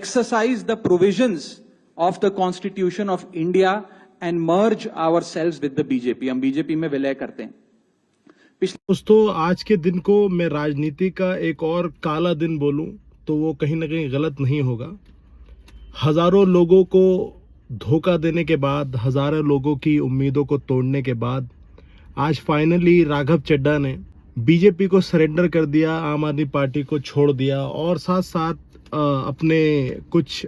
exercise the provisions of the Constitution of India and merge ourselves with the BJP. हम BJP में विलय करते हैं। दोस्तों, आज के दिन को मैं राजनीति का एक और काला दिन बोलूं तो वो कहीं ना कहीं गलत नहीं होगा। हजारों लोगों को धोखा देने के बाद, हजारों लोगों की उम्मीदों को तोड़ने के बाद आज फाइनली राघव चड्ढा ने बीजेपी को सरेंडर कर दिया, आम आदमी पार्टी को छोड़ दिया और साथ साथ अपने कुछ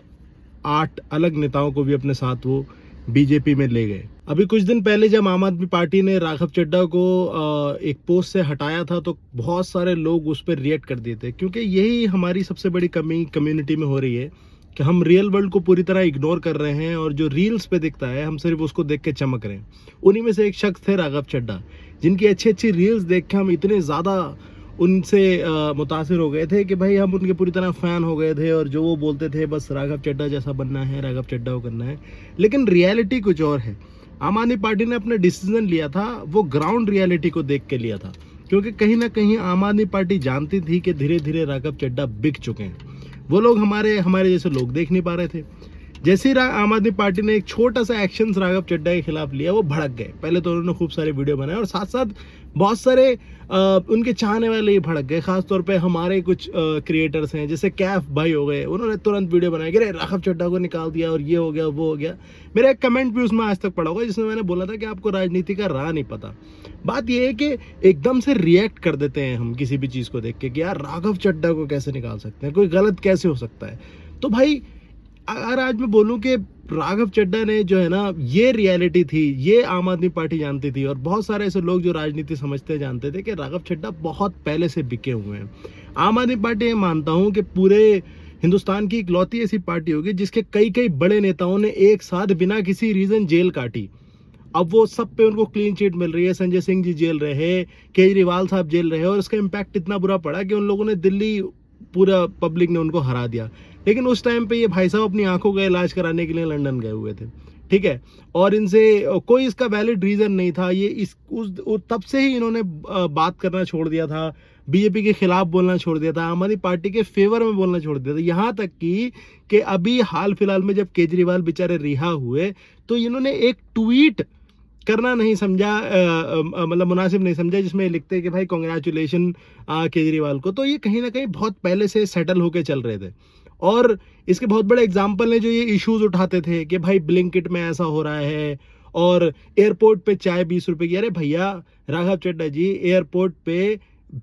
8 अलग नेताओं को भी अपने साथ वो बीजेपी में ले गए। अभी कुछ दिन पहले जब आम आदमी पार्टी ने राघव चड्ढा को एक पोस्ट से हटाया था तो बहुत सारे लोग उस पर रिएक्ट कर दिए थे, क्योंकि यही हमारी सबसे बड़ी कमी कम्युनिटी में हो रही है कि हम रियल वर्ल्ड को पूरी तरह इग्नोर कर रहे हैं और जो रील्स पे दिखता है हम सिर्फ उसको देख के चमक रहे हैं। उन्हीं में से एक शख्स थे राघव चड्ढा, जिनकी अच्छी अच्छी रील्स देख के हम इतने ज़्यादा उनसे मुतासिर हो गए थे कि भाई हम उनके पूरी तरह फ़ैन हो गए थे और जो वो बोलते थे बस राघव चड्ढा जैसा बनना है, राघव चड्ढा को करना है। लेकिन रियलिटी कुछ और है। आम आदमी पार्टी ने अपना डिसीजन लिया था, वो ग्राउंड रियलिटी को देख के लिया था, क्योंकि कहीं ना कहीं आम आदमी पार्टी जानती थी कि धीरे धीरे राघव चड्ढा बिक चुके हैं। वो लोग हमारे जैसे लोग देख नहीं पा रहे थे। जैसे ही आम आदमी पार्टी ने एक छोटा सा एक्शन राघव चड्ढा के खिलाफ लिया, वो भड़क गए। पहले तो उन्होंने खूब सारे वीडियो बनाए और साथ साथ बहुत सारे उनके चाहने वाले ही भड़क गए। खासतौर पे हमारे कुछ क्रिएटर्स हैं, जैसे कैफ भाई हो गए, उन्होंने तुरंत वीडियो बनाया कि अरे राघव चड्ढा को निकाल दिया और ये हो गया वो हो गया। मेरा एक कमेंट भी उसमें आज तक पड़ा होगा जिसमें मैंने बोला था कि आपको राजनीति का राह नहीं पता। बात यह है कि एकदम से रिएक्ट कर देते हैं हम किसी भी चीज़ को देख के कि यार राघव चड्ढा को कैसे निकाल सकते हैं, कोई गलत कैसे हो सकता है। तो भाई अगर आज मैं बोलूं कि राघव चड्ढा ने जो है ना, ये रियलिटी थी, ये आम आदमी पार्टी जानती थी और बहुत सारे ऐसे लोग जो राजनीति समझते जानते थे कि राघव चड्ढा बहुत पहले से बिके हुए हैं। आम आदमी पार्टी ये मानता हूं कि पूरे हिंदुस्तान की इकलौती ऐसी पार्टी होगी जिसके कई बड़े नेताओं ने एक साथ बिना किसी रीजन जेल काटी। अब वो सब पे उनको क्लीन चिट मिल रही है। संजय सिंह जी जेल रहे, केजरीवाल साहब जेल रहे और इसका इम्पैक्ट इतना बुरा पड़ा कि उन लोगों ने दिल्ली, पूरा पब्लिक ने उनको हरा दिया। लेकिन उस टाइम पे ये भाई साहब अपनी आंखों का इलाज कराने के लिए लंदन गए हुए थे, ठीक है, और इनसे कोई इसका वैलिड रीजन नहीं था। ये तब से ही इन्होंने बात करना छोड़ दिया था, बीजेपी के खिलाफ बोलना छोड़ दिया था, आम आदमी पार्टी के फेवर में बोलना छोड़ दिया था। यहाँ तक कि अभी हाल फिलहाल में जब केजरीवाल बेचारे रिहा हुए तो इन्होंने एक ट्वीट करना नहीं समझा, मतलब मुनासिब नहीं समझा, जिसमें लिखते कि भाई कॉन्ग्रेचुलेशन केजरीवाल को। तो ये कहीं ना कहीं बहुत पहले से सेटल होके चल रहे थे और इसके बहुत बड़े एग्जाम्पल हैं जो ये इश्यूज उठाते थे कि भाई ब्लिंकिट में ऐसा हो रहा है और एयरपोर्ट पे चाय 20 रुपए की। अरे भैया राघव चड्ढा जी, एयरपोर्ट पे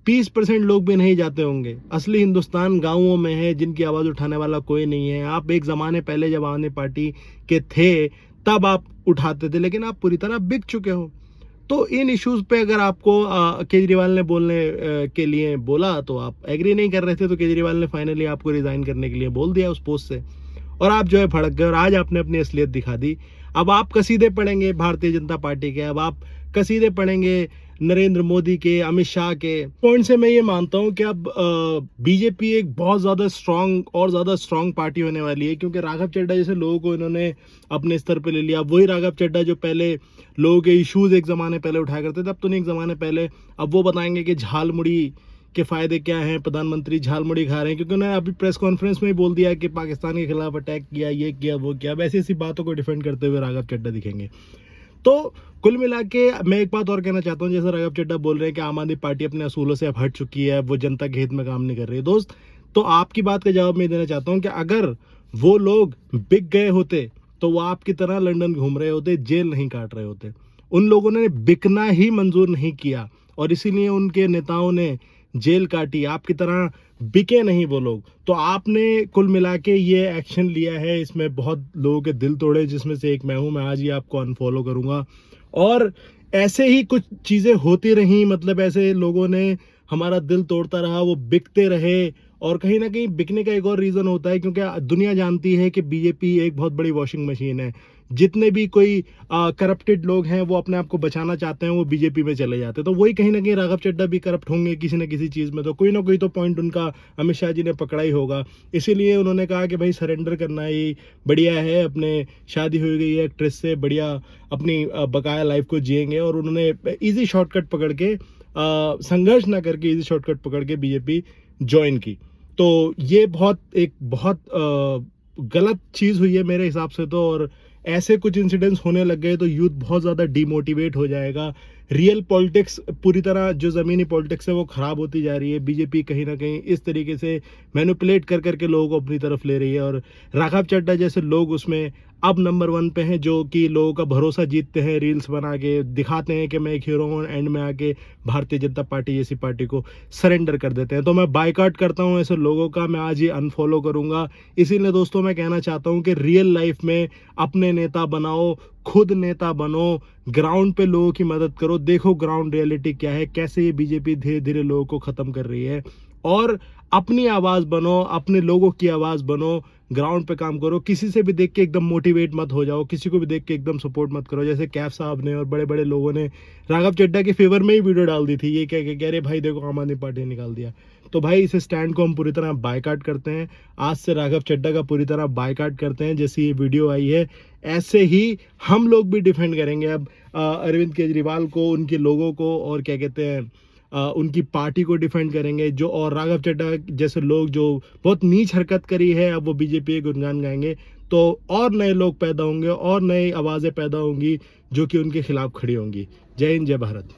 20% लोग भी नहीं जाते होंगे। असली हिंदुस्तान गाँवों में है जिनकी आवाज़ उठाने वाला कोई नहीं है। आप एक ज़माने पहले जब आम आदमी पार्टी के थे तब आप उठाते थे, लेकिन आप पूरी तरह बिक चुके हो। तो इन इश्यूज पे अगर आपको केजरीवाल ने बोलने के लिए बोला तो आप एग्री नहीं कर रहे थे, तो केजरीवाल ने फाइनली आपको रिजाइन करने के लिए बोल दिया उस पोस्ट से और आप जो है भड़क गए और आज आपने अपनी असलियत दिखा दी। अब आप कसीदे पढ़ेंगे भारतीय जनता पार्टी के, अब आप कसीदे पढ़ेंगे नरेंद्र मोदी के, अमित शाह के। पॉइंट से मैं ये मानता हूँ कि अब बीजेपी एक बहुत ज़्यादा स्ट्रांग पार्टी होने वाली है, क्योंकि राघव चड्ढा जैसे लोगों को इन्होंने अपने स्तर पे ले लिया। वही राघव चड्ढा जो पहले लोगों के इश्यूज एक ज़माने पहले उठाया करते थे, अब तो नहीं, एक ज़माने पहले, अब वो बताएंगे कि झाल मुड़ी के फ़ायदे क्या हैं, प्रधानमंत्री झाल मुड़ी खा रहे हैं, क्योंकि उन्होंने अभी प्रेस कॉन्फ्रेंस में ही बोल दिया कि पाकिस्तान के खिलाफ अटैक किया, ये किया वो किया। वैसी ऐसी बातों को डिफेंड करते हुए राघव चड्ढा दिखेंगे। तो कुल मिला के मैं एक बात और कहना चाहता हूँ, जैसे राघव चड्ढा बोल रहे हैं कि आम आदमी पार्टी अपने असूलों से अब हट चुकी है, वो जनता के हित में काम नहीं कर रही है। दोस्त, तो आपकी बात का जवाब मैं देना चाहता हूँ कि अगर वो लोग बिक गए होते तो वो आपकी तरह लंदन घूम रहे होते, जेल नहीं काट रहे होते। उन लोगों ने बिकना ही मंजूर नहीं किया और इसीलिए उनके नेताओं ने जेल काटी। आपकी तरह बिके नहीं वो लोग। तो आपने कुल मिला के ये एक्शन लिया है, इसमें बहुत लोगों के दिल तोड़े, जिसमें से एक मैं हूँ। मैं आज ही आपको अनफॉलो करूँगा और ऐसे ही कुछ चीज़ें होती रहीं, मतलब ऐसे लोगों ने हमारा दिल तोड़ता रहा, वो बिकते रहे। और कहीं ना कहीं बिकने का एक और रीज़न होता है, क्योंकि दुनिया जानती है कि बीजेपी एक बहुत बड़ी वॉशिंग मशीन है। जितने भी कोई करप्टेड लोग हैं वो अपने आप को बचाना चाहते हैं, वो बीजेपी में चले जाते हैं। तो वही कहीं ना कहीं राघव चड्ढा भी करप्ट होंगे किसी न किसी चीज़ में, तो कोई ना कोई तो पॉइंट उनका अमित शाह जी ने पकड़ा ही होगा। इसीलिए उन्होंने कहा कि भाई सरेंडर करना ही बढ़िया है, अपने शादी हो गई है एक्ट्रेस से, बढ़िया अपनी बकाया लाइफ को जिएंगे। और उन्होंने ईजी शॉर्टकट पकड़ के, संघर्ष ना करके ईजी शॉर्टकट पकड़ के बीजेपी ज्वाइन की। तो ये बहुत गलत चीज़ हुई है मेरे हिसाब से तो। और ऐसे कुछ इंसिडेंट्स होने लग गए तो यूथ बहुत ज़्यादा डिमोटिवेट हो जाएगा। रियल पॉलिटिक्स पूरी तरह जो ज़मीनी पॉलिटिक्स है वो ख़राब होती जा रही है। बीजेपी कहीं ना कहीं इस तरीके से मैनिपुलेट कर करके लोगों को अपनी तरफ ले रही है, और राघव चड्ढा जैसे लोग उसमें अब नंबर 1 पे हैं, जो कि लोगों का भरोसा जीतते हैं, रील्स बना के दिखाते हैं कि मैं एक हीरो हूँ, एंड में आके भारतीय जनता पार्टी जैसी पार्टी को सरेंडर कर देते हैं। तो मैं बायकॉट करता हूँ ऐसे लोगों का, मैं आज ही अनफॉलो करूँगा। इसीलिए दोस्तों मैं कहना चाहता हूँ कि रियल लाइफ में अपने नेता बनाओ, खुद नेता बनो, ग्राउंड पे लोगों की मदद करो, देखो ग्राउंड रियलिटी क्या है, कैसे ये बीजेपी धीरे धीरे लोगों को ख़त्म कर रही है। और अपनी आवाज़ बनो, अपने लोगों की आवाज़ बनो, ग्राउंड पे काम करो। किसी से भी देख के एकदम मोटिवेट मत हो जाओ, किसी को भी देख के एकदम सपोर्ट मत करो। जैसे कैफ साहब ने और बड़े बड़े लोगों ने राघव चड्ढा के फेवर में ही वीडियो डाल दी थी, ये कह रहे भाई देखो आम आदमी पार्टी ने निकाल दिया। तो भाई इस स्टैंड को हम पूरी तरह बायकॉट करते हैं। आज से राघव चड्ढा का पूरी तरह बायकॉट करते हैं। जैसे ये वीडियो आई है ऐसे ही हम लोग भी डिफेंड करेंगे अब अरविंद केजरीवाल को, उनके लोगों को, और क्या कहते हैं उनकी पार्टी को डिफेंड करेंगे। जो और राघव चड्ढा जैसे लोग जो बहुत नीच हरकत करी है, अब वो बीजेपी के गुणगान गाएंगे तो और नए लोग पैदा होंगे और नई आवाज़ें पैदा होंगी जो कि उनके खिलाफ खड़ी होंगी। जय हिंद, जय भारत।